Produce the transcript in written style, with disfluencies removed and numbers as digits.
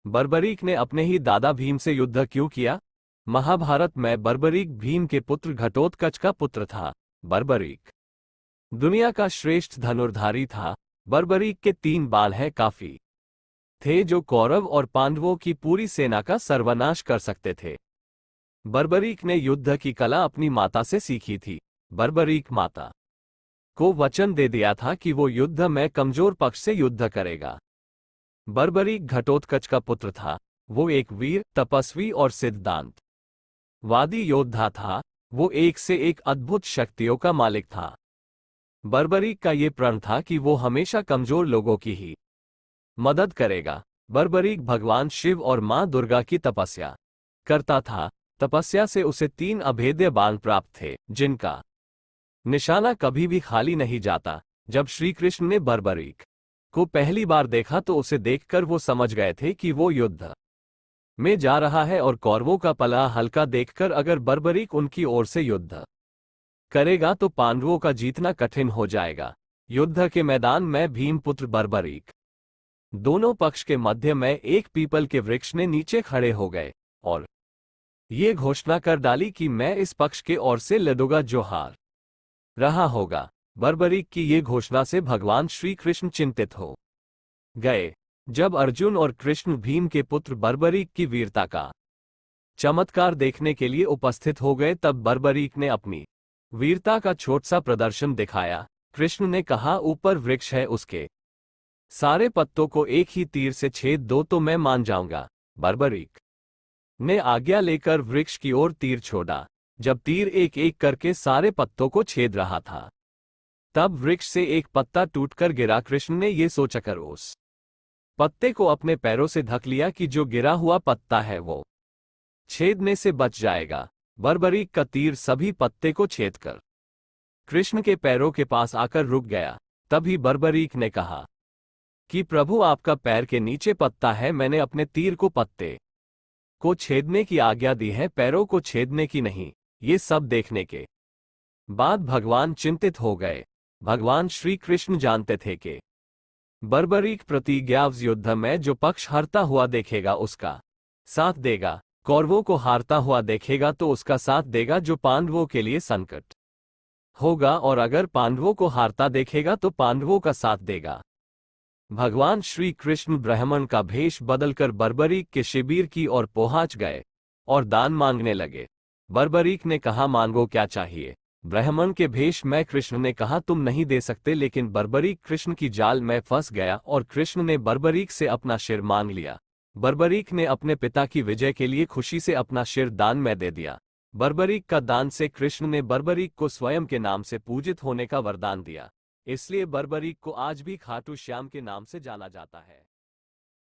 बर्बरीक ने अपने ही दादा भीम से युद्ध क्यों किया? महाभारत में बर्बरीक भीम के पुत्र घटोत्कच का पुत्र था। बर्बरीक दुनिया का श्रेष्ठ धनुर्धारी था। बर्बरीक के 3 बाल हैं काफी थे जो कौरव और पांडवों की पूरी सेना का सर्वनाश कर सकते थे। बर्बरीक ने युद्ध की कला अपनी माता से सीखी थी। बर्बरीक माता को वचन दे दिया था कि वो युद्ध में कमजोर पक्ष से युद्ध करेगा। बर्बरीक घटोत्कच का पुत्र था। वो एक वीर, तपस्वी और सिद्धांत वादी योद्धा था। वो एक से एक अद्भुत शक्तियों का मालिक था। बर्बरीक का ये प्रण था कि वो हमेशा कमजोर लोगों की ही मदद करेगा। बर्बरीक भगवान शिव और मां दुर्गा की तपस्या करता था। तपस्या से उसे 3 अभेद्य बाण प्राप्त थे, जिनका निशाना कभी भी खाली नहीं जाता। जब श्री कृष्ण ने बर्बरीक को पहली बार देखा तो उसे देखकर वो समझ गए थे कि वो युद्ध में जा रहा है और कौरवों का पला हल्का देखकर अगर बर्बरीक उनकी ओर से युद्ध करेगा तो पांडवों का जीतना कठिन हो जाएगा। युद्ध के मैदान में भीमपुत्र बर्बरीक दोनों पक्ष के मध्य में एक पीपल के वृक्ष ने नीचे खड़े हो गए और ये घोषणा कर डाली कि मैं इस पक्ष के ओर से लड़ूंगा जो हार रहा होगा। बर्बरीक की ये घोषणा से भगवान श्री कृष्ण चिंतित हो गए। जब अर्जुन और कृष्ण भीम के पुत्र बर्बरीक की वीरता का चमत्कार देखने के लिए उपस्थित हो गए तब बर्बरीक ने अपनी वीरता का छोटा सा प्रदर्शन दिखाया। कृष्ण ने कहा, ऊपर वृक्ष है, उसके सारे पत्तों को एक ही तीर से छेद दो तो मैं मान जाऊंगा। बर्बरीक ने आज्ञा लेकर वृक्ष की ओर तीर छोड़ा। जब तीर एक एक करके सारे पत्तों को छेद रहा था तब वृक्ष से एक पत्ता टूटकर गिरा। कृष्ण ने ये सोचकर उस पत्ते को अपने पैरों से ढक लिया कि जो गिरा हुआ पत्ता है वो छेदने से बच जाएगा। बर्बरीक का तीर सभी पत्ते को छेद कर कृष्ण के पैरों के पास आकर रुक गया। तभी बर्बरीक ने कहा कि प्रभु, आपका पैर के नीचे पत्ता है, मैंने अपने तीर को पत्ते को छेदने की आज्ञा दी है, पैरों को छेदने की नहीं। ये सब देखने के बाद भगवान चिंतित हो गए। भगवान श्री कृष्ण जानते थे कि बर्बरीक प्रतिज्ञावश युद्ध में जो पक्ष हारता हुआ देखेगा उसका साथ देगा, कौरवों को हारता हुआ देखेगा तो उसका साथ देगा जो पांडवों के लिए संकट होगा, और अगर पांडवों को हारता देखेगा तो पांडवों का साथ देगा। भगवान श्री कृष्ण ब्राह्मण का भेष बदलकर बर्बरीक के शिविर की ओर पहुंच गए और दान मांगने लगे। बर्बरीक ने कहा, मांगो, क्या चाहिए? ब्राह्मण के भेष में कृष्ण ने कहा, तुम नहीं दे सकते, लेकिन बर्बरीक कृष्ण की जाल में फंस गया और कृष्ण ने बर्बरीक से अपना सिर मांग लिया। बर्बरीक ने अपने पिता की विजय के लिए खुशी से अपना सिर दान में दे दिया। बर्बरीक का दान से कृष्ण ने बर्बरीक को स्वयं के नाम से पूजित होने का वरदान दिया। इसलिए बर्बरीक को आज भी खाटू श्याम के नाम से जाना जाता है।